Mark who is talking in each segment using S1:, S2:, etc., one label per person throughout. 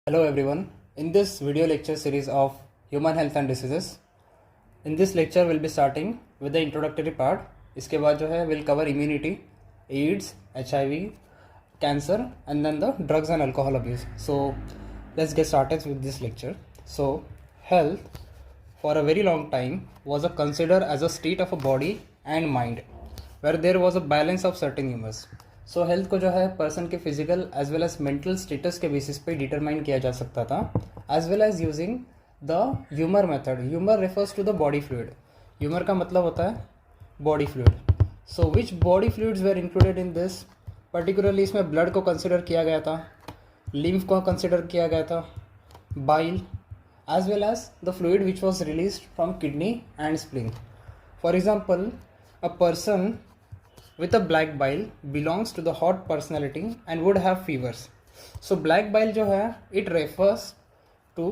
S1: Hello everyone. In this video lecture series of human health and diseases, in this lecture we'll be starting with the introductory part. इसके बाद जो है we'll cover immunity, AIDS, HIV, cancer and then the drugs and alcohol abuse. So let's get started with this lecture. So health for a very long time was considered as a state of a body and mind where there was a balance of certain humors. So health को जो है person के physical as well as mental status के basis पे determine किया जा सकता था as well as using the humour method. Humour refers to the body fluid. Humour का मतलब होता है body fluid. So which body fluids were included in this. Particularly इसमें ब्लड को कंसिडर किया गया था, लिम्फ को कंसिडर किया गया था, bile as well as the fluid which was release from kidney and spleen. For example, a person with a black bile belongs to the hot personality and would have fevers. So black bile जो है it refers to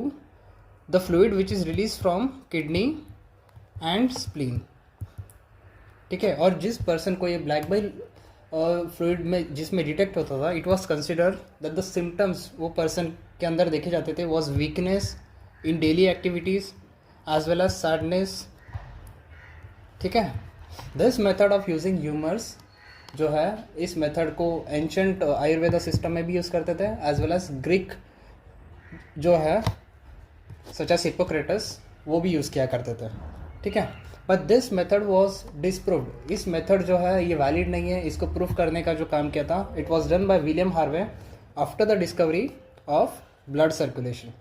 S1: the fluid which is released from kidney and spleen. ठीक है. और जिस person को ये black bile fluid में जिसमें डिटेक्ट होता था, it was consider that the symptoms वो पर्सन के अंदर देखे जाते थे was weakness in daily activities as well as sadness. ठीक है. This method of using humours जो है, इस मेथड को एंशंट आयुर्वेदा सिस्टम में भी यूज़ करते थे एज वेल एज ग्रीक जो है सच एज हिप्पोक्रेटस वो भी यूज़ किया करते थे. ठीक है. But this method was disproved. इस मेथड जो है ये वैलिड नहीं है. इसको प्रूफ करने का जो काम किया था it was done by William Harvey after the discovery of blood circulation.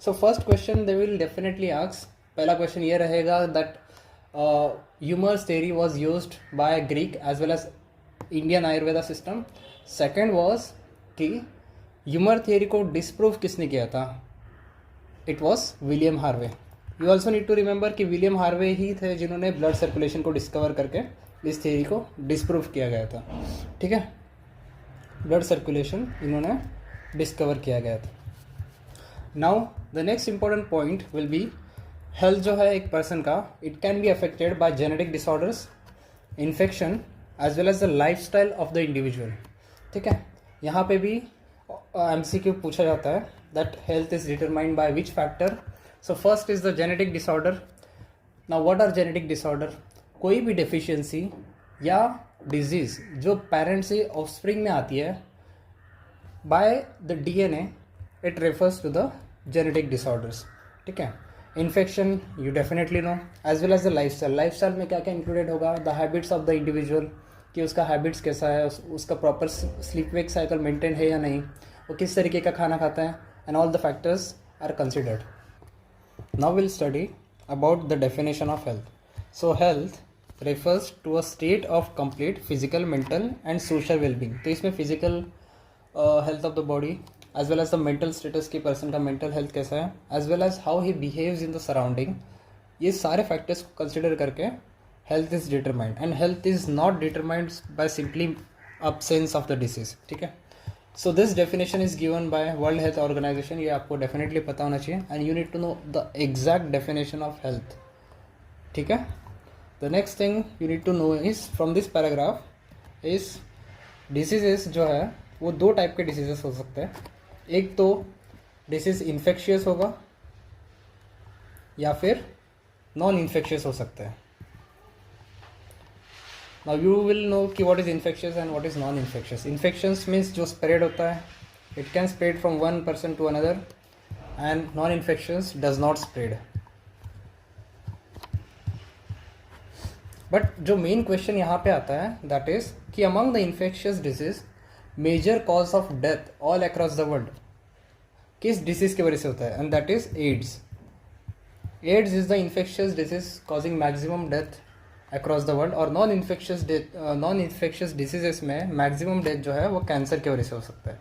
S1: So first question they will definitely ask. पहला क्वेश्चन ये रहेगा that humors theory was used by Greek as well as Indian Ayurveda system. Second was कि humor theory को disprove किसने किया था. It was William Harvey. You also need to remember कि William Harvey ही थे जिन्होंने blood circulation को discover करके इस theory को disprove किया गया था. ठीक है. blood circulation इन्होंने डिस्कवर किया गया था. Now the next important point will be health जो है एक पर्सन का it can be affected by genetic disorders, infection as well as the life style of the individual. ठीक है. यहाँ पे भी MCQ पूछा जाता है that health is determined by which factor. So first is the genetic disorder. Now what are genetic disorder. कोई भी डेफिशिएंसी या डिजीज़ जो पेरेंट्स से ऑफस्प्रिंग में आती है by the DNA, it refers to the genetic disorders. ठीक है. Infection you definitely know as well as the life style. Life style में क्या क्या इंक्लूडेड होगा. The habits of the individual कि उसका हैबिट्स कैसा है, उसका proper sleep wake cycle maintain है या नहीं, वो किस तरीके का खाना खाता है, and all the factors are considered. Now will study about the definition of health. So health refers to a state of complete physical, mental and social wellbeing. तो इसमें physical health of the body as well as the mental status की person का mental health कैसा है, as well as how he behaves in the surrounding, ये सारे factors को consider करके health is determined. And health is not determined by simply absence of the disease. ठीक है. So this definition is given by World Health Organization. ये आपको definitely पता होना चाहिए and you need to know the exact definition of health. ठीक है. The next thing you need to know is from this paragraph is diseases जो है वो दो टाइप के डिसीजेस हो सकते हैं. एक तो डिसीज इन्फेक्शियस होगा या फिर नॉन इन्फेक्शियस हो सकता है. नाउ यू विल नो कि what is infectious and what is non infectious. Infections means जो स्प्रेड होता है, it can spread from one person to another, and non infectious does not spread. But जो main question यहाँ पे आता है that is कि among the infectious disease major cause of death all across the world किस disease की वजह से होता है, and that is ads. AIDS is the infectious disease causing maximum death across the world. और नॉन इन्फेक्शियस डिसीजेस में maximum death जो है वो कैंसर की वजह से हो सकता है,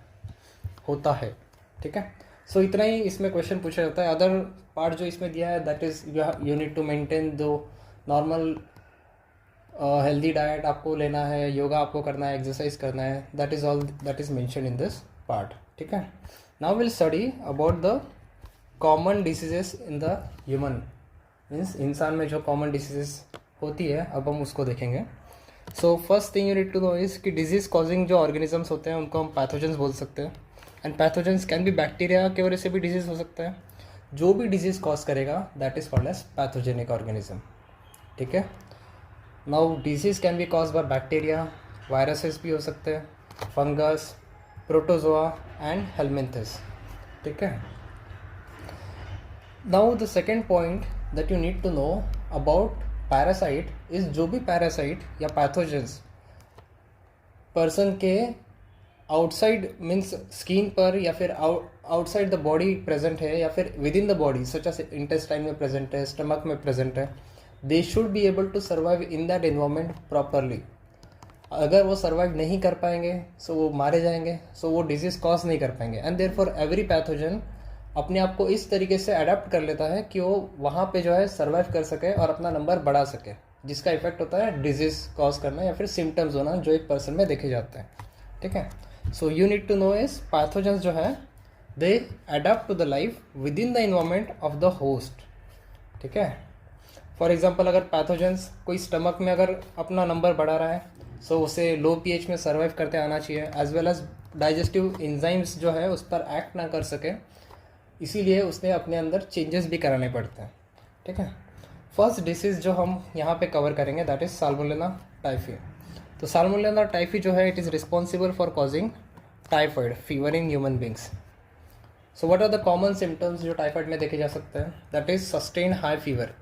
S1: होता है. ठीक है. सो इतना ही इसमें क्वेश्चन पूछा जाता है. अदर पार्ट जो इसमें दिया है that is you need to maintain दो नॉर्मल हेल्दी डाइट आपको लेना है, योगा आपको करना है, एक्सरसाइज करना है. That is all that is mention in this part. ठीक है. Now will study about the common diseases in the human. Means इंसान में जो कॉमन डिसीजेस होती है अब हम उसको देखेंगे. So first thing you need to know is कि डिजीज कॉजिंग जो ऑर्गेनिजम्स होते हैं उनको हम पैथोजेंस बोल सकते हैं. And pathogens can be bacteria की वजह से भी डिजीज़ हो सकता है। जो भी डिजीज़ कॉज करेगा that is called as pathogenic organism. ठीक है, now disease can be cause by bacteria, viruses भी हो सकते हैं, फंगस, प्रोटोजोआ एंड हेलमिंथस। ठीक है, now the second point that you need to know about parasite is जो भी पैरासाइट या पैथोजेंस पर्सन के आउटसाइड मीन्स स्किन पर या फिर आउटसाइड द बॉडी प्रेजेंट है या फिर within the body such as intestine में प्रेजेंट है, स्टमक में प्रेजेंट है, they should be able to survive in that environment properly. अगर वो सर्वाइव नहीं कर पाएंगे सो वो मारे जाएंगे, सो वो डिजीज़ कॉज नहीं कर पाएंगे। एंड देयरफॉर एवरी पैथोजन अपने आप को इस तरीके से अडेप्ट कर लेता है कि वो वहाँ पे जो है सर्वाइव कर सके और अपना नंबर बढ़ा सके, जिसका इफेक्ट होता है डिजीज़ कॉज करना या फिर सिम्टम्स होना जो एक पर्सन में देखे जाते हैं। ठीक है, so you need to know is pathogens जो है they adapt to the life within the environment of the host. ठीक है, फॉर एग्जाम्पल अगर पैथोजेंस कोई स्टमक में अगर अपना नंबर बढ़ा रहा है सो उसे लो पीएच में सर्वाइव करते आना चाहिए, as well as digestive enzymes जो है उस पर एक्ट ना कर सके, इसीलिए उसने अपने अंदर चेंजेस भी कराने पड़ते हैं। ठीक है, फर्स्ट डिसीज़ जो हम यहाँ पे कवर करेंगे दैट इज़ साल्मोनेला टाइफी। तो साल्मोनेला टाइफी जो है it is responsible for causing typhoid fever in human beings. So what are the common symptoms जो टाइफाइड में देखे जा सकते हैं, that is sustain high fever.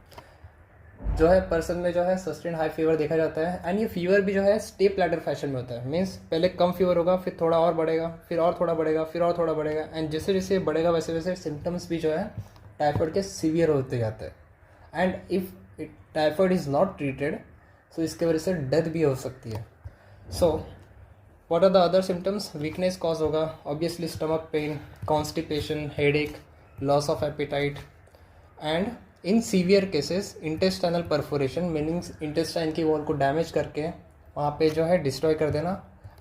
S1: जो है पर्सन में जो है सस्टेन हाई फीवर देखा जाता है, एंड ये फीवर भी जो है स्टेप लैडर फैशन में होता है। मीन्स पहले कम फीवर होगा, फिर थोड़ा और बढ़ेगा, फिर और थोड़ा बढ़ेगा, फिर और थोड़ा बढ़ेगा, एंड जैसे जैसे बढ़ेगा वैसे वैसे सिम्टम्स भी जो है टाइफाइड के सीवियर होते जाते हैं। And if typhoid is not treated so इसके वजह से डेथ भी हो सकती है। So what are the other symptoms, weakness cause होगा, obviously stomach pain, constipation, headache, loss of appetite, and in severe cases intestinal perforation, meanings intestine की wall को डैमेज करके वहाँ पे जो है डिस्ट्रॉय कर देना,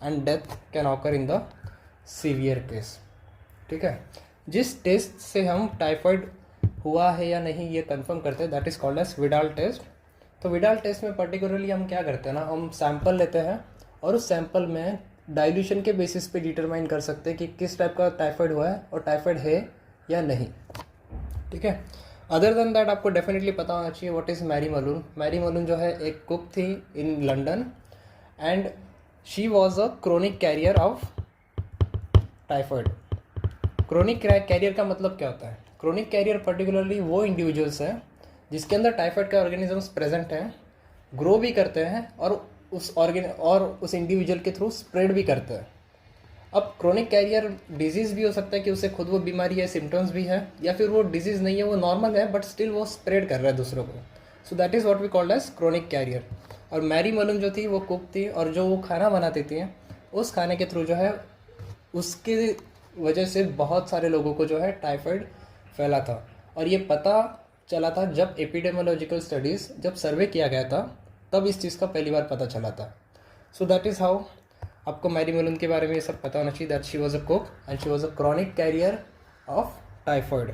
S1: and death can occur in the severe case. ठीक है, जिस टेस्ट से हम टाइफाइड हुआ है या नहीं ये कंफर्म करते हैं that is called as Widal test. तो विडाल टेस्ट में पर्टिकुलरली हम क्या करते हैं ना, हम सैंपल लेते हैं और उस सैंपल में डाइल्यूशन के बेसिस पे डिटरमाइन कर सकते हैं कि किस टाइप का टाइफाइड हुआ है और टाइफाइड है या नहीं। ठीक है, अदर देन दैट आपको डेफिनेटली पता होना चाहिए what is Mary Mallon. Mary Mallon जो है एक कुक थी in London, and she was a chronic carrier of typhoid. Chronic carrier का मतलब क्या होता है, क्रोनिक कैरियर पर्टिकुलरली वो इंडिविजुअल्स हैं जिसके अंदर टाइफाइड के ऑर्गेनिजम्स प्रेजेंट हैं, ग्रो भी करते हैं और उस इंडिविजुअल के थ्रू स्प्रेड भी करते हैं। अब क्रोनिक कैरियर डिजीज़ भी हो सकता है कि उसे खुद वो बीमारी है, सिम्टम्स भी है, या फिर वो डिजीज़ नहीं है, वो नॉर्मल है बट स्टिल वो स्प्रेड कर रहा है दूसरों को। So that is what we called as chronic carrier. और मैरी मलून जो थी वो कुक थी, और जो वो खाना बनाती थी उस खाने के थ्रू जो है उसकी वजह से बहुत सारे लोगों को जो है टाइफाइड फैला था। और ये पता चला था जब एपिडेमियोलॉजिकल स्टडीज़ जब सर्वे किया गया था तब इस चीज़ का पहली बार पता चला था। सो दैट इज़ हाउ आपको मैरी मलून के बारे में ये सब पता होना चाहिए that she was a cook and she was a chronic career of typhoid.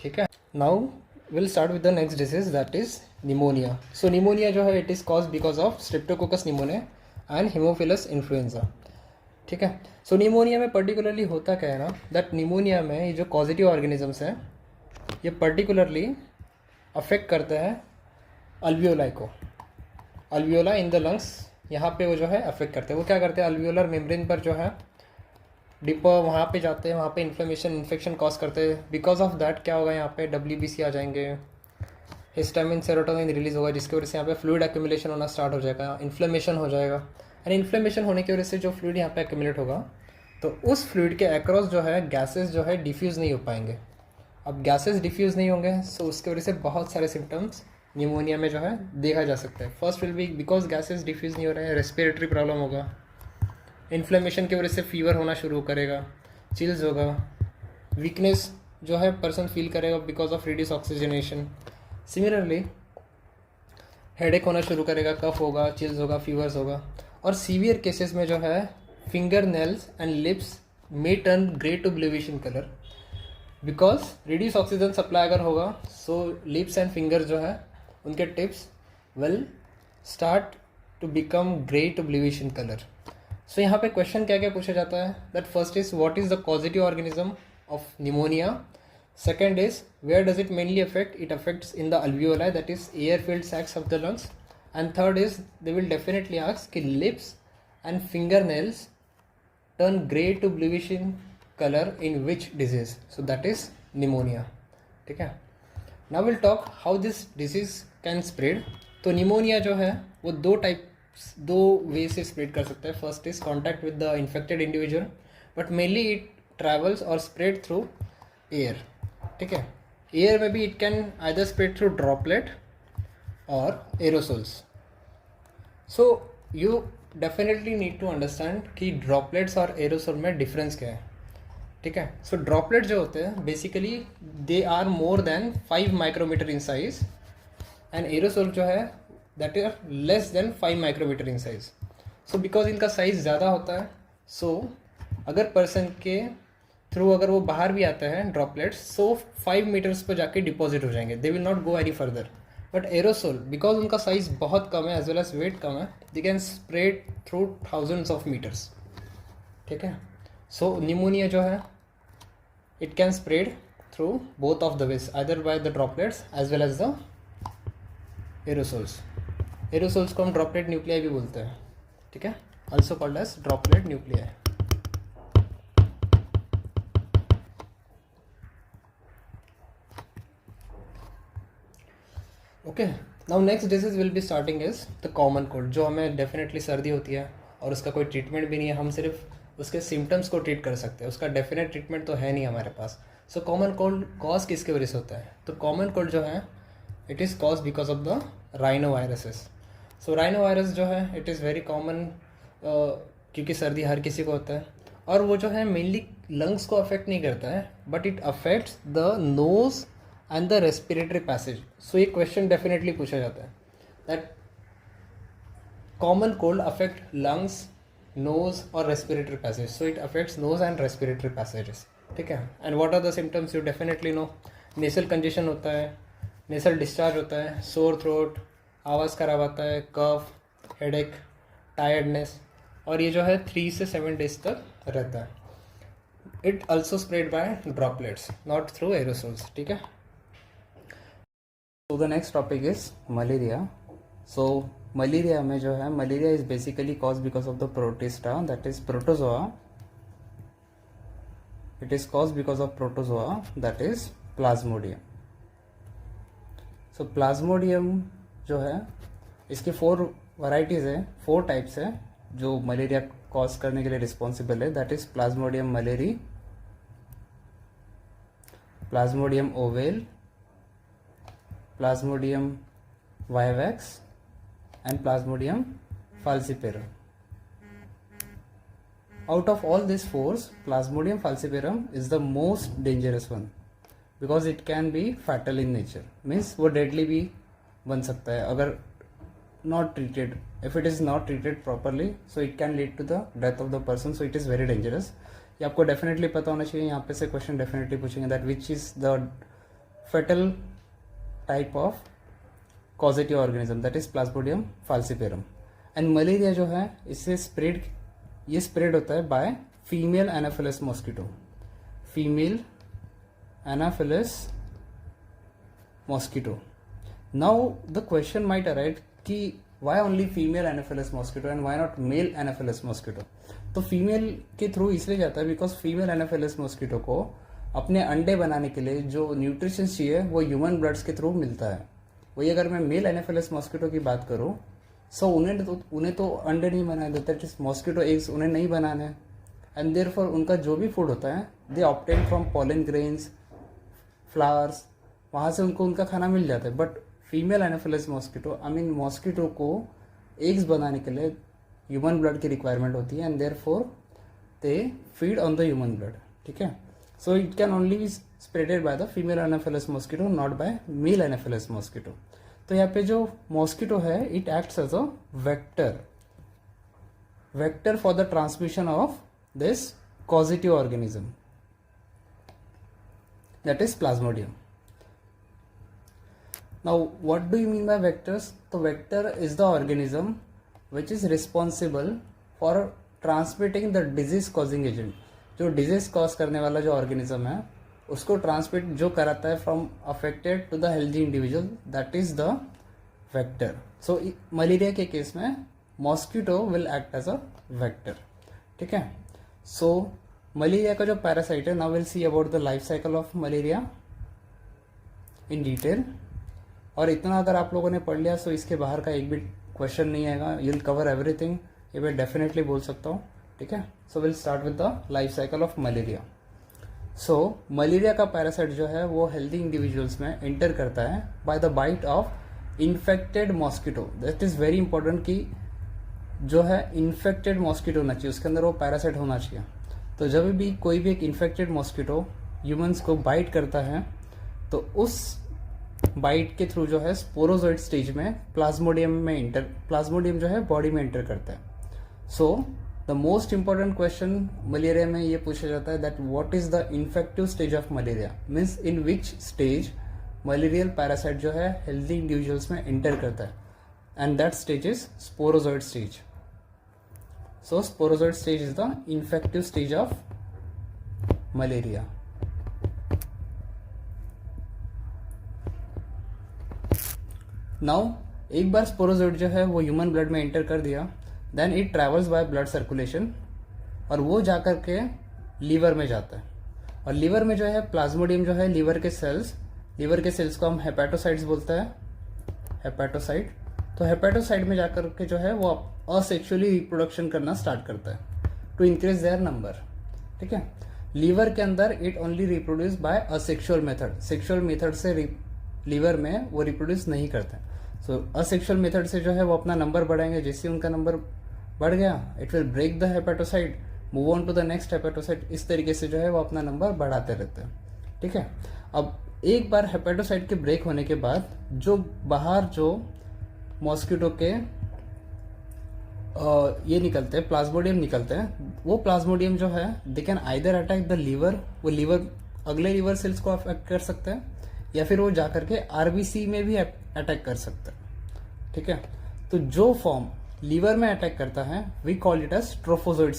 S1: ठीक है, now will start with the next disease that is pneumonia. So pneumonia जो है it is cause because of Streptococcus pneumonia and Haemophilus influenza. ठीक है, so pneumonia में particularly होता क्या है ना, दैट निमोनिया में ये जो पॉजिटिव ऑर्गेनिजम्स हैं ये पर्टिकुलरली अफेक्ट करते हैं अल्वियोलाई को, अल्वियोला इन द लंग्स, यहाँ पे वो जो है अफेक्ट करते हैं। वो क्या करते हैं, अल्वियोलर मेम्ब्रेन पर जो है डिपर वहाँ पे जाते हैं, वहाँ पे इन्फेक्शन कॉज करते हैं। बिकॉज ऑफ दैट क्या होगा, यहाँ पे WBC आ जाएंगे, हिस्टामिन सेरोटोनिन रिलीज होगा, जिसकी वजह से यहाँ पे फ्लूइड एक्यूमुलेशन होना स्टार्ट हो जाएगा, इन्फ्लेमेशन हो जाएगा। एंड इन्फ्लेमेशन होने की वजह से जो फ्लूइड यहाँ पे एक्यूमुलेट होगा तो उस फ्लूइड के अक्रॉस जो है गैसेज जो है डिफ्यूज़ नहीं हो पाएंगे। अब गैसेज डिफ्यूज़ नहीं होंगे सो उसकी वजह से बहुत सारे सिम्टम्स निमोनिया में जो है देखा जा सकता है। First will be because gases diffuse नहीं हो रहे हैं, रेस्पिरेटरी प्रॉब्लम होगा, इन्फ्लेमेशन की वजह से फीवर होना शुरू करेगा, चिल्स होगा, वीकनेस जो है पर्सन फील करेगा because of reduce oxygenation. Similarly headache होना शुरू करेगा, कफ होगा, चिल्स होगा, फीवर्स होगा। और सीवियर केसेस में जो है finger nails and lips may turn grey to bluish in colour because reduce oxygen supply अगर होगा सो लिप्स एंड फिंगर जो है उनके tips will start to become grey to bluish in colour. So यहाँ पे क्वेश्चन क्या क्या पूछा जाता है, that first is what is the causative organism of pneumonia, second is where does it mainly affect, it affects in the alveoli that is air filled sacs of the lungs, and third is they will definitely ask कि lips and finger nails turn grey to bluish in colour in which disease, so that is pneumonia. ठीक है, now will talk how this disease can spread. तो pneumonia जो है वो दो वे से spread कर सकता है. First is contact with the infected individual, but mainly it travels और स्प्रेड थ्रू एयर. ठीक है, एयर में भी it can either spread through droplet और aerosols. So you definitely need to understand कि ड्रॉपलेट्स और एरोसोल में डिफरेंस क्या है. ठीक है, सो ड्रॉपलेट जो होते हैं basically they are more than 5 micrometre in size, and aerosol जो है that are less then 5 micrometre in size. So because इनका साइज ज़्यादा होता है, सो अगर पर्सन के थ्रू अगर वो बाहर भी आता है ड्रॉपलेट्स, सो 5 मीटर्स पर जाके डिपॉजिट हो जाएंगे, they will not go any further. But aerosol because उनका साइज बहुत कम है एज वेल एज वेट कम है, they can spread through thousands of metres. ठीक है, सो निमोनिया जो है it can spread through both of the ways, either by the droplets as well as the aerosols. Aerosols को हम droplet nuclei भी बोलते हैं. ठीक है, also called as droplet nuclei. Okay, now next disease will be starting is the common cold, जो हमें definitely सर्दी होती है और उसका कोई ट्रीटमेंट भी नहीं है, हम सिर्फ उसके सिम्टम्स को ट्रीट कर सकते हैं, उसका डेफिनेट ट्रीटमेंट तो है नहीं हमारे पास. सो कॉमन कोल्ड कॉज किसके वजह से होता है, तो कॉमन कोल्ड जो है it is cause because of the rhino viruses. So rhino virus जो है इट इज़ वेरी कॉमन, क्योंकि सर्दी हर किसी को होता है, और वो जो है मेनली लंग्स को अफेक्ट नहीं करता है, but it affects the nose and the respiratory passage. So ये क्वेश्चन डेफिनेटली पूछा जाता है that common cold affect lungs, nose और respiratory passage. So it affects nose and respiratory passages. ठीक है, and what are the symptoms, you definitely know. Nasal congestion होता है, नेसल discharge होता है, सोर थ्रोट, आवाज़ खराब आता है, कफ, हेडेक, टायर्डनेस, और ये जो है 3 से 7 डेज तक रहता है. It also spread by droplets, not through aerosols. ठीक है, तो the next topic is malaria. So malaria में जो है, malaria is basically cause because of the protista that is protozoa. It is cause because of protozoa that is Plasmodium. So Plasmodium जो है इसके 4 varieties है, 4 टाइप्स है जो malaria cause करने के लिए रिस्पॉन्सिबल है. That is Plasmodium malariae, Plasmodium oval, Plasmodium vivax and Plasmodium falciparum. Out of all these 4, Plasmodium falciparum is the most dangerous one because it can be fatal in nature. Means वो deadly भी बन सकता है अगर not treated. If it is not treated properly, so it can lead to the death of the person. So it is very dangerous. ये आपको definitely पता होना चाहिए. यहाँ पे से question definitely पूछेंगे that which is the fatal type of causative organism, that is Plasmodium falciparum. And malaria जो है इससे ये स्प्रेड होता है by female anopheles mosquito. Female anopheles mosquito. Now the question might arrive कि why only female anopheles mosquito and why not male anopheles mosquito. तो female के through इसलिए जाता है बिकॉज फीमेल एनाफिलस मॉस्किटो को अपने अंडे बनाने के लिए जो न्यूट्रिशन चाहिए वो ह्यूमन ब्लड्स के थ्रू मिलता है. वही अगर मैं मेल एनाफिलस मॉस्किटो की बात करूं, सो उन्हें तो अंडे नहीं बनाए देते, मॉस्किटो एग्स उन्हें नहीं बनाने हैं, एंड देयरफॉर उनका जो भी फूड होता है they obtain from pollen grains, flowers, वहाँ से उनको उनका खाना मिल जाता है. But female anopheles mosquito mosquito को एग्स बनाने के लिए ह्यूमन ब्लड की रिक्वायरमेंट होती है, and therefore they feed on the human blood. ठीक है, so it can only be spreaded by the female anopheles mosquito, not by male anopheles mosquito. तो यहाँ पे जो मॉस्किटो है it acts as a vector for the transmission of this causative organism, that is Plasmodium. Now what do you mean by vectors? So vector is the organism which is responsible for transmitting the disease causing agent, जो disease cause करने वाला जो organism है उसको transmit जो कराता है from affected to the healthy individual, that is the vector. So malaria के केस में mosquito will act as a vector. ठीक है. सो मलेरिया का जो पैरासाइट है, now will see about the life cycle of malaria in detail. और इतना अगर आप लोगों ने पढ़ लिया तो इसके बाहर का एक भी क्वेश्चन नहीं आएगा. यू विल कवर एवरीथिंग, ये मैं डेफिनेटली बोल सकता हूँ. ठीक है. So will start with the life cycle of malaria. So malaria का पैरासाइट जो है वो हेल्दी इंडिविजुअल्स में एंटर करता है by the bite of infected mosquito. That is very important कि जो है इन्फेक्टेड मॉस्किटो होना चाहिए, उसके अंदर वो पैरासाइट होना चाहिए. तो जब भी कोई भी एक इन्फेक्टेड मॉस्किटो ह्यूमंस को बाइट करता है तो उस बाइट के थ्रू जो है स्पोरोजोइड स्टेज में प्लाज्मोडियम जो है बॉडी में एंटर करता है. So the most important question malaria में ये पूछा जाता है that what is the infective stage of malaria, means in which stage malarial parasite जो है हेल्दी इंडिविजुअल्स में एंटर करता है, and that stage is sporozoite stage. So sporozoite stage is the infective stage of malaria. Now एक बार sporozoite जो है वो human blood में एंटर कर दिया, then it travels by blood circulation और वो जाकर के लीवर में जाता है. और लीवर में जो है प्लाज्मोडियम जो है लीवर के सेल्स को हम हेपेटोसाइट्स बोलते हैं, हेपेटोसाइट. तो हेपेटोसाइट में जाकर के जो है वो असेक्सुअली रिप्रोडक्शन करना स्टार्ट करता है टू इंक्रीज देयर नंबर. ठीक है. लीवर के अंदर it only reproduce by asexual method, sexual method से लीवर में वो रिप्रोड्यूस नहीं करते. सो असेक्सुअल मेथड से जो है वो अपना नंबर बढ़ाएंगे. जैसे उनका नंबर बढ़ गया it will break the hepatocyte, move on to the next hepatocyte. इस तरीके से जो है वो अपना नंबर बढ़ाते रहते हैं. ठीक है. अब एक बार हेपेटोसाइट के ब्रेक होने के बाद जो बाहर जो मॉस्किटो के ये निकलते हैं, प्लाज्मोडियम निकलते हैं, वो प्लाज्मोडियम जो है they can either attack the liver, वो लीवर अगले लीवर सेल्स को अफेक्ट कर सकते हैं, या फिर वो जाकर के आरबीसी में भी अटैक कर सकता है. ठीक है. तो जो फॉर्म लीवर में अटैक करता है we call it as trophozoite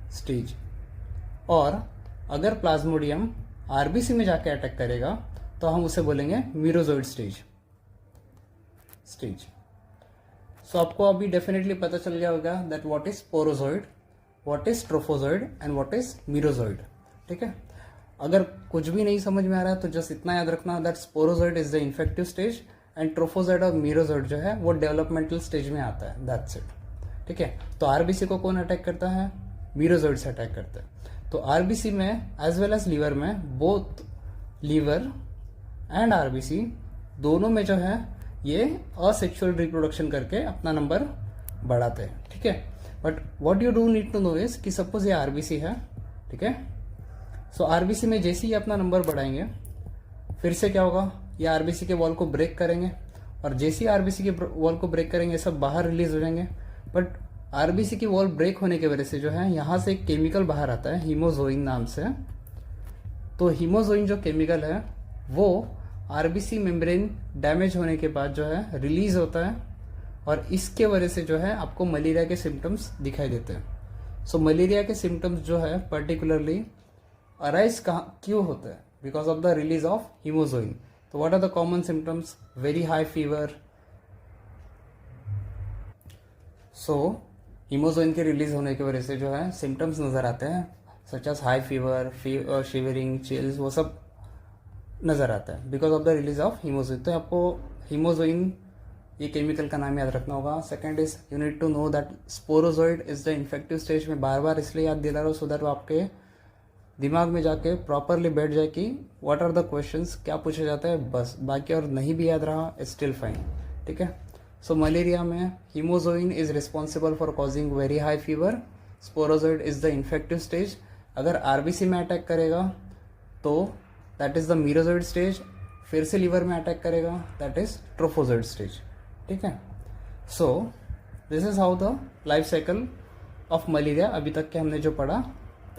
S1: stage. और अगर प्लाज्मोडियम आरबीसी में जाके अटैक करेगा तो हम उसे बोलेंगे मीरोजोइड स्टेज. सो आपको अभी डेफिनेटली पता चल गया होगा that what is sporozoite, what is trophozoite and what is merozoite. ठीक है. अगर कुछ भी नहीं समझ में आ रहा है तो जस्ट इतना याद रखना that sporozoite is the infective stage and trophozoite और मीरोजोइड जो है वो डेवलपमेंटल स्टेज में आता है. That's it. ठीक है. तो आरबीसी को कौन अटैक करता है? मीरोजोइड से अटैक करता है. तो आरबीसी में एज वेल एज लीवर में, बोथ लीवर एंड आरबीसी दोनों में जो है ये असेक्सुअल रिप्रोडक्शन करके अपना नंबर बढ़ाते हैं. ठीक है. But what you do need to know is कि सपोज ये आरबीसी है. ठीक है. सो आरबीसी में जैसे ही अपना नंबर बढ़ाएंगे फिर से क्या होगा, ये आरबीसी के वॉल को ब्रेक करेंगे, और जैसे ही आरबीसी के वॉल को ब्रेक करेंगे सब बाहर रिलीज हो जाएंगे. बट आरबीसी की वॉल ब्रेक होने की वजह से जो है यहाँ से एक केमिकल बाहर आता है हीमोजोइन नाम से. तो हीमोजोइन जो केमिकल है वो आरबीसी मेम्ब्रेन डैमेज होने के बाद जो है रिलीज होता है, और इसके वजह से जो है आपको मलेरिया के सिम्टम्स दिखाई देते हैं. सो मलेरिया के सिम्टम्स जो है पर्टिकुलरली अराइज क्यों होता है? Because of the release of hemozoin. तो what are the common symptoms? Very high fever. So hemozoin के रिलीज होने की वजह से जो है सिम्टम्स नजर आते हैं, such as high fever, shivering, chills, वो सब नजर आता है because of the release of hemozoin. तो आपको हीमोजोइन ये केमिकल का नाम याद रखना होगा. Second is you need to know that sporozoite is the infective stage. में बार बार इसलिए याद दिला रहा हूँ सो दैट आपके दिमाग में जाके प्रॉपरली बैठ जाए कि व्हाट आर द क्वेश्चंस, क्या पूछा जाता है, बस. बाकी और नहीं भी याद रहा स्टिल फाइन. ठीक है. सो मलेरिया में hemozoin is responsible for causing very high fever. Sporozoite is the infective stage. अगर आरबीसी में अटैक करेगा तो दैट इज द मीरोजोइड स्टेज. फिर से लीवर में अटैक करेगा दैट इज ट्रोफोजोइड स्टेज. ठीक है. So this is how the life cycle of malaria अभी तक के हमने जो पढ़ा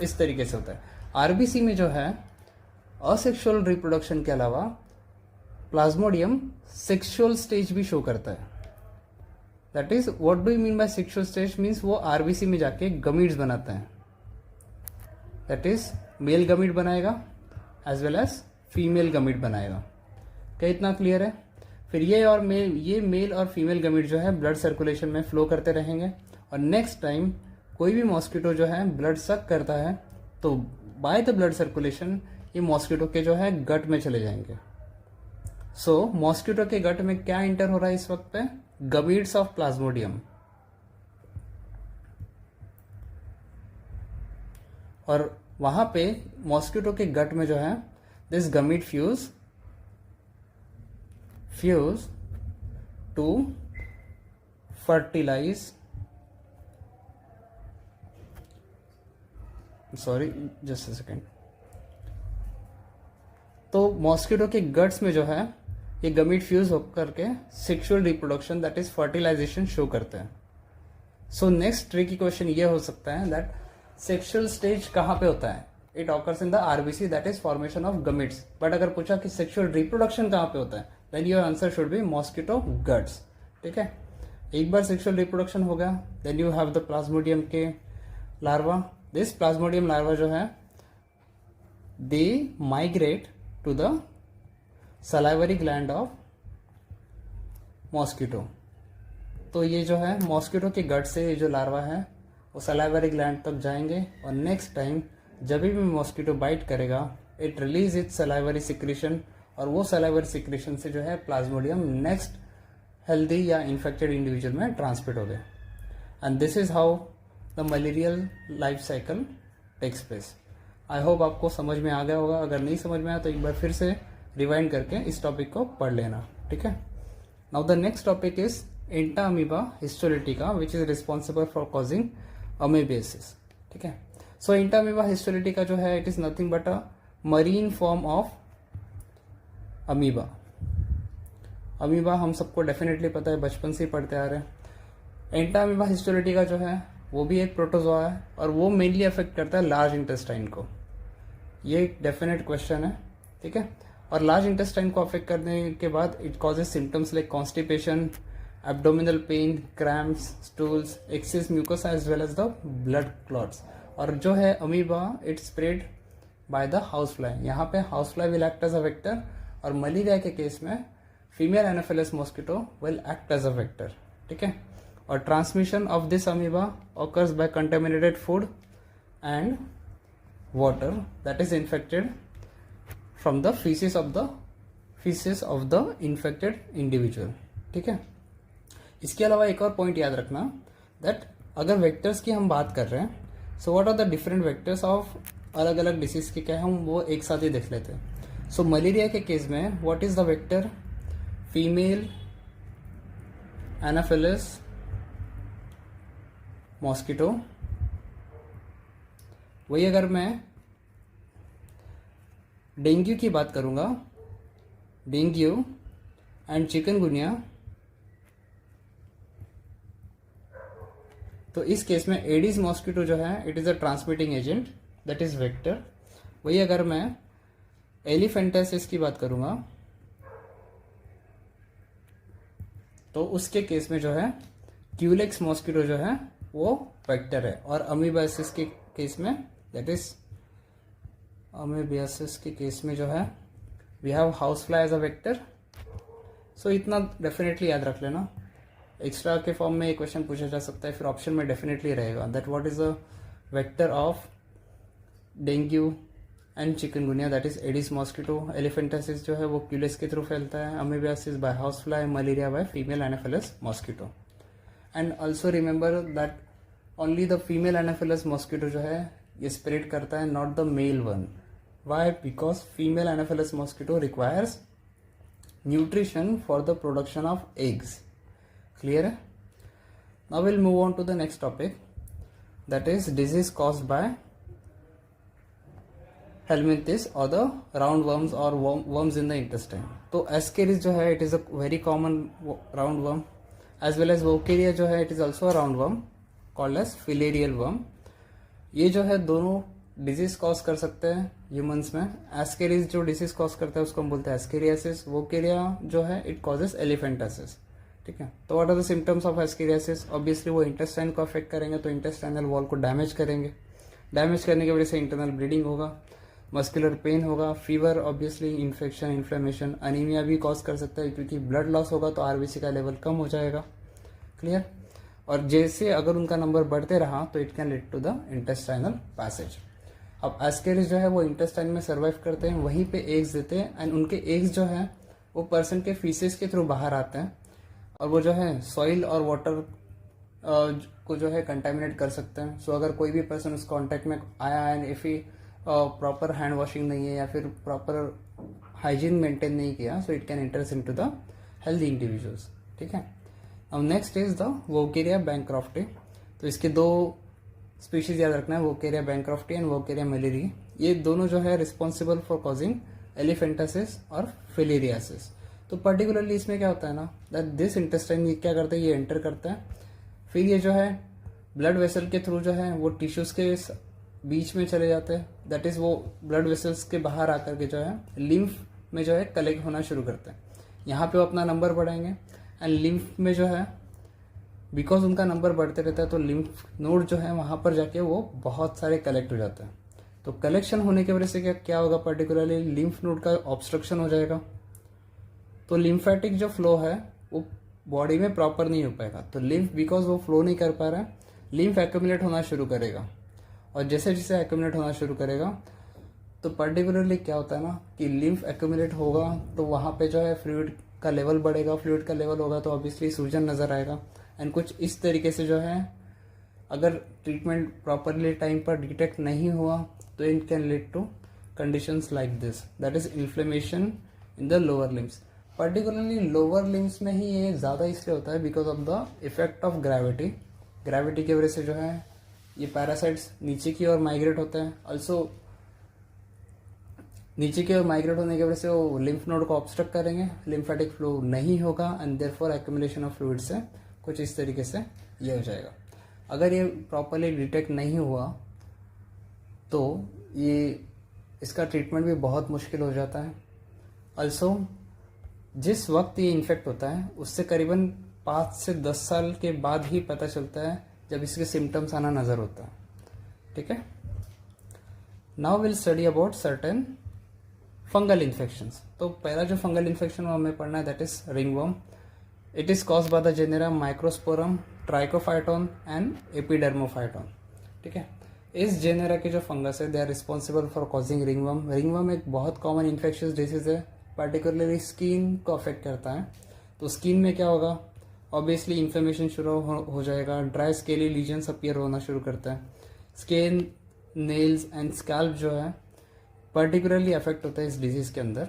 S1: इस तरीके से होता है. आरबीसी में जो है असेक्सुअल रिप्रोडक्शन के अलावा प्लाज्मोडियम सेक्सुअल स्टेज भी शो करता है. That is what do you mean by sexual stage means वो आरबीसी में जाके गमीट्स बनाते हैं, दैट इज मेल गमीट बनाएगा as well as female gamete बनाएगा। क्या इतना क्लियर है? फिर ये मेल और फीमेल गमीट जो है ब्लड सर्कुलेशन में फ्लो करते रहेंगे और नेक्स्ट टाइम कोई भी मॉस्किटो जो है ब्लड सक करता है तो बाय द ब्लड सर्कुलेशन ये मॉस्किटो के जो है गट में चले जाएंगे। सो मॉस्किटो के गट में क्या इंटर हो रहा है इस वक्त पे? गमीट्स ऑफ प्लाज्मोडियम, और वहां पे मॉस्किटो के गट में जो है this gamete fuse to fertilize, sorry just a second. तो मॉस्किटो के गट्स में जो है ये गमीट फ्यूज होकर के sexual reproduction that is fertilization show करते हैं। सो नेक्स्ट ट्रिकी क्वेश्चन ये हो सकता है दैट सेक्सुअल स्टेज कहाँ पे होता है? It occurs in the RBC that is formation of gametes. But अगर पूछा कि सेक्सुअल रिप्रोडक्शन कहाँ पे होता है then your answer should be mosquito guts. ठीक है, एक बार सेक्सुअल रिप्रोडक्शन हो गया then you have the plasmodium के लार्वा। दिस प्लाज्मोडियम लार्वा जो है they migrate to the salivary gland of mosquito. तो ये जो है मॉस्किटो के गट से ये जो लार्वा है वो सलाइवरी ग्लैंड तक जाएंगे और नेक्स्ट टाइम जब भी मॉस्किटो बाइट करेगा it release its salivary secretion और वो सलाइवरी सिक्रीशन से जो है प्लाज्मोडियम नेक्स्ट हेल्दी या इन्फेक्टेड इंडिविजुअल में ट्रांसमिट हो गए। And this is how the malarial life cycle takes place. I hope आपको समझ में आ गया होगा। अगर नहीं समझ में आया तो एक बार फिर से रिवाइंड करके इस टॉपिक को पढ़ लेना। ठीक है, now the next topic is entamoeba histolytica which is responsible for causing amoebiasis. ठीक है, सो एंटा अमीबा हिस्टोलिटिका जो है it is nothing but a marine form of amoeba. Amoeba हम सबको डेफिनेटली पता है, बचपन से ही पढ़ते आ रहे हैं। एंटा अमीबा हिस्टोलिटिका जो है वो भी एक प्रोटोजोआ है और वो मेनली अफेक्ट करता है लार्ज इंटेस्टाइन को। ये एक डेफिनेट क्वेश्चन है। ठीक है, और लार्ज इंटेस्टाइन को अफेक्ट करने के बाद it causes symptoms like constipation, abdominal pain, cramps, stools, excess mucosa as well as the blood clots. और जो है amoeba it spread by the house fly. यहाँ पे house fly will act as a vector और malaria के case में female anopheles mosquito will act as a vector. ठीक है, और transmission of this amoeba occurs by contaminated food and water that is infected from the feces of the infected individual। ठीक है, इसके अलावा एक और पॉइंट याद रखना दैट अगर वेक्टर्स की हम बात कर रहे हैं so what are the different vectors of अलग अलग डिसीज के क्या है हम वो एक साथ ही देख लेते हैं। सो मलेरिया के केस में what is the vector? Female anopheles mosquito. वही अगर मैं डेंगू की बात करूंगा, डेंगू एंड चिकनगुनिया, तो इस केस में एडिस मॉस्किटो जो है it is a transmitting agent that is vector. वही अगर मैं एलिफेंटासिस की बात करूंगा तो उसके केस में जो है क्यूलेक्स मॉस्किटो जो है वो वेक्टर है। और अमीबियासिस के केस में दैट इज अमीबियासिस के केस में जो है we have house fly as a vector. So इतना डेफिनेटली याद रख लेना। एक्स्ट्रा के फॉर्म में ये क्वेश्चन पूछा जा सकता है, फिर ऑप्शन में डेफिनेटली रहेगा that what is a vector of dengue and chikungunya that is aedes mosquito. Elephantiasis जो है वो क्यूलेक्स के थ्रू फैलता है, amoebiasis by house fly, malaria by female anopheles mosquito. And also remember that only the female anopheles mosquito जो है ये spread करता है, not the male one. Why? Because female anopheles mosquito requires nutrition for the production of eggs. Clear है? Now will move on to the next topic that is disease caused by helminthes और the round worms और worms in the intestine. तो ascaris जो है it is a very common round worm as well as wuchereria जो है it is also a round worm called as filarial worm. ये जो है दोनों डिजीज कॉज कर सकते हैं ह्यूमंस में। एस्केरिस जो डिजीज कॉज करता है उसको हम बोलते हैं एस्केरियासिस। वोकेरिया जो है इट कॉजेस एलिफेंटासिस। ठीक है। तो what are the symptoms of ascariasis? Obviously वो इंटेस्टाइन को अफेक्ट करेंगे, तो इंटेस्टाइनल वॉल को डैमेज करेंगे। डैमेज करने की वजह से इंटरनल ब्लीडिंग होगा, मस्कुलर पेन होगा, fever, obviously infection, inflammation, anaemia भी कॉज कर सकता है क्योंकि ब्लड लॉस होगा तो आरबीसी का लेवल कम हो जाएगा। क्लियर? और जैसे अगर उनका नंबर बढ़ते रहा तो it can lead to the intestinal passage. अब एस्केरिस जो है वो इंटेस्टाइन में सर्वाइव करते हैं, वहीं पे एग्स देते हैं, एंड उनके एग्स जो है वो पर्सन के फीसेस के थ्रू बाहर आते हैं, और वो जो है सॉइल और वाटर को जो है कंटेमिनेट कर सकते हैं। सो अगर कोई भी पर्सन उस कांटेक्ट में आया and if he proper hand washing नहीं है या फिर प्रॉपर हाइजीन मेंटेन नहीं किया, सो it can enters into the healthy individuals. ठीक है। अब नेक्स्ट इज द वोकेरिया बैंक्रॉफ्टी। तो इसके दो स्पीशीज याद रखना है, वोकेरिया बैंक्रॉफ्टी एंड वोकेरिया मेलेरी। ये दोनों जो है रिस्पॉन्सिबल फॉर कॉजिंग एलिफेंटासिस और फिलेरियासिस। तो पर्टिकुलरली इसमें क्या होता है ना, दैट दिस इंटेस्टाइन ये क्या करता है, ये एंटर करता है, फिर ये जो है ब्लड वेसल के थ्रू जो है वो टिश्यूज के बीच में चले जाते हैं, दैट इज वो ब्लड वेसल्स के बाहर आकर के जो है लिम्फ में जो है कलेक्ट होना शुरू करते हैं। यहाँ पे वो अपना नंबर बढ़ाएंगे, एंड लिम्फ में जो है बिकॉज उनका नंबर बढ़ते रहता है तो लिम्फ नोड जो है वहां पर जाके वो बहुत सारे कलेक्ट हो जाते हैं। तो कलेक्शन होने की वजह से क्या होगा, पर्टिकुलरली लिम्फ नोड का ऑब्स्ट्रक्शन हो जाएगा, तो लिम्फेटिक जो फ्लो है वो बॉडी में प्रॉपर नहीं हो पाएगा। तो लिम्फ बिकॉज वो फ्लो नहीं कर पा रहा है, लिम्फ एक्यूमुलेट होना शुरू करेगा, और जैसे जैसे एक्यूमुलेट होना शुरू करेगा तो पर्टिकुलरली क्या होता है ना कि लिम्फ एक्यूमुलेट होगा तो वहाँ पे जो है फ्लूइड का लेवल बढ़ेगा, फ्लूइड का लेवल होगा तो ऑब्वियसली सूजन नजर आएगा, एंड कुछ इस तरीके से जो है अगर ट्रीटमेंट प्रॉपरली टाइम पर डिटेक्ट नहीं हुआ तो it can lead to conditions like this, that is inflammation in the lower limbs. Particularly lower limbs में ही ये ज़्यादा इसलिए होता है because of the effect of gravity. Gravity की वजह से जो है ये पैरासाइट्स नीचे की ओर माइग्रेट होते हैं, ऑल्सो नीचे की ओर माइग्रेट होने की वजह से वो लिम्फ नोड को ऑब्स्ट्रक्ट करेंगे, लिम्फेटिक फ्लो नहीं होगा, and therefore accumulation of fluid से कुछ इस तरीके से ये हो जाएगा। अगर ये प्रॉपरली डिटेक्ट नहीं हुआ तो ये इसका ट्रीटमेंट भी बहुत मुश्किल हो जाता है। ऑल्सो जिस वक्त ये इन्फेक्ट होता है उससे करीबन 5 से 10 साल के बाद ही पता चलता है जब इसके सिम्टम्स आना नजर होता है। ठीक है। Now will study about certain fungal infections. तो पहला जो फंगल इन्फेक्शन हमें पढ़ना है that is ringworm. It is cause by the genera microsporum, trichophyton and epidermophyton. ठीक है। इस जेनेरा के जो फंगस है they are responsible for causing ringworm. Ringworm एक बहुत कॉमन इन्फेक्शियस डिजीज है, पर्टिकुलरली स्किन को अफेक्ट करता है। तो स्किन में क्या होगा, ऑब्वियसली इन्फ्लेमेशन शुरू हो जाएगा, ड्राई स्केली लीजन्स अपीयर होना शुरू करता है, स्किन, नेल्स एंड स्कैल्प जो है पर्टिकुलरली अफेक्ट होता है इस डिजीज के अंदर।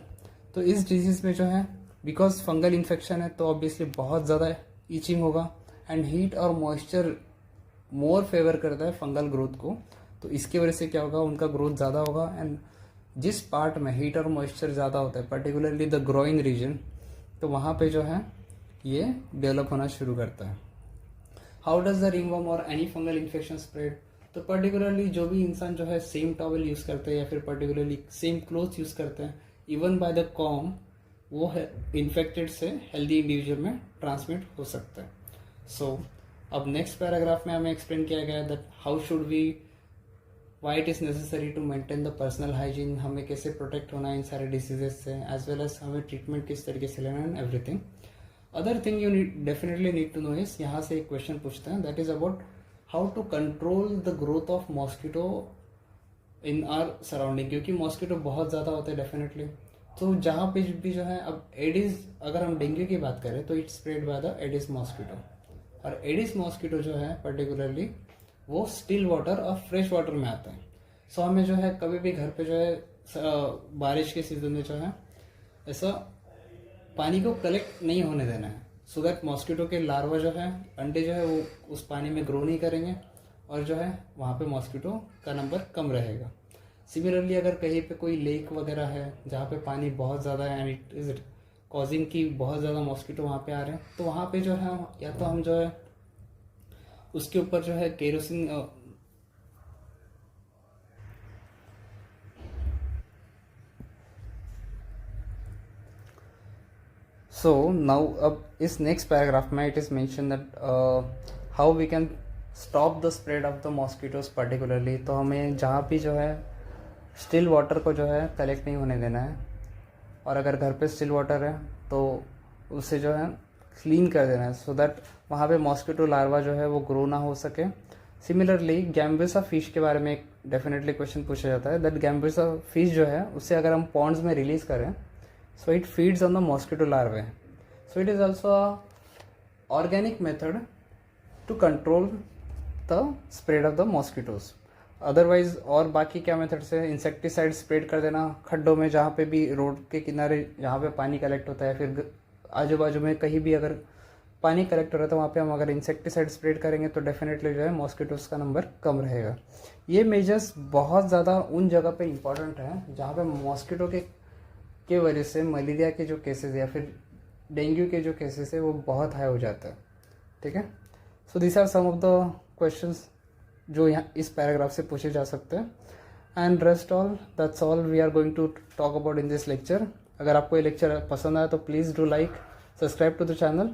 S1: तो इस डिजीज में जो है बिकॉज फंगल इन्फेक्शन है तो ऑब्वियसली बहुत ज़्यादा ईचिंग होगा, एंड हीट और मॉइस्चर मोर फेवर करता है फंगल ग्रोथ को। तो इसकी वजह से क्या होगा, उनका ग्रोथ ज़्यादा होगा, एंड जिस पार्ट में हीट और मॉइस्चर ज़्यादा होता है पर्टिकुलरली द ग्रोइंग रीजन, तो वहाँ पे जो है ये डेवलप होना शुरू करता है। हाउ डज द रिंगवर्म और एनी फंगल इन्फेक्शन स्प्रेड? तो पर्टिकुलरली जो भी इंसान जो है सेम टॉवल यूज करते हैं या फिर पर्टिकुलरली सेम क्लोथ यूज करते हैं, इवन बाय द कॉम, वो है इन्फेक्टेड से हेल्दी इंडिविजुअल में ट्रांसमिट हो सकता है। सो अब नेक्स्ट पैराग्राफ में हमें एक्सप्लेन किया गया है that how should we, why it is necessary to maintain the personal hygiene, हमें कैसे प्रोटेक्ट होना है इन सारे डिसीजेस से, एज वेल एज हमें ट्रीटमेंट किस तरीके से लेना and everything. Other thing you definitely need to know is, यहाँ से एक क्वेश्चन पूछते हैं that is about how to control the growth of mosquito in our surrounding, क्योंकि मॉस्किटो बहुत ज़्यादा होते हैं डेफिनेटली। तो जहाँ पे भी जो है, अब एडिस, अगर हम डेंगू की बात करें तो it's spread by the Aedes mosquito, और एडिस मॉस्किटो जो है पर्टिकुलरली वो स्टिल वाटर और फ्रेश वाटर में आता है। सो हमें जो है कभी भी घर पे जो है बारिश के सीजन में जो है ऐसा पानी को कलेक्ट नहीं होने देना है, सो दैट मॉस्किटो के लार्वा जो है, अंडे जो है वो उस पानी में ग्रो नहीं करेंगे, और जो है वहाँ पे मॉस्किटो का नंबर कम रहेगा। सिमिलरली अगर कहीं पे कोई लेक वगैरह है जहाँ पे पानी बहुत ज़्यादा है एंड इट इज़ कॉजिंग की बहुत ज़्यादा मॉस्किटो वहाँ पे आ रहे हैं, तो वहाँ पे जो है या तो हम जो है उसके ऊपर जो है केरोसिन सो नाउ अब इस नेक्स्ट पैराग्राफ में it is mention that how we can stop the spread of the mosquitoes particularly. तो हमें जहाँ भी जो है स्टिल वाटर को जो है कलेक्ट नहीं होने देना है, और अगर घर पे स्टिल वाटर है तो उसे जो है क्लीन कर देना है, सो दैट वहाँ पे मॉस्किटो लार्वा जो है वो ग्रो ना हो सके। सिमिलरली गैम्बेसा फिश के बारे में एक डेफिनेटली क्वेश्चन पूछा जाता है दैट गैम्बेसा फिश जो है उसे अगर हम पॉन्ड्स में रिलीज करें, so it feeds on the mosquito larvae. So it is also a organic method to control the spread of the mosquitoes. Otherwise और बाकी क्या मेथड्स है, इंसेक्टिसाइड स्प्रेड कर देना खड्डों में, जहाँ पे भी रोड के किनारे जहाँ पे पानी कलेक्ट होता है, फिर आजू बाजू में कहीं भी अगर पानी कलेक्ट हो रहा है तो वहाँ पे हम अगर इंसेक्टिसाइड स्प्रेड करेंगे तो डेफिनेटली जो है मॉस्किटोज का नंबर कम रहेगा। ये मेजर्स बहुत ज़्यादा उन जगह पे इम्पॉर्टेंट है जहाँ पे मॉस्किटो के वजह से मलेरिया के जो केसेस या फिर डेंगू के जो केसेस है वो बहुत हाई हो जाता है। ठीक है, so this are some of the questions जो यहाँ इस पैराग्राफ से पूछे जा सकते हैं, and rest all that's all we are going to talk about in this lecture. अगर आपको ये लेक्चर पसंद आया तो please do like, subscribe to the channel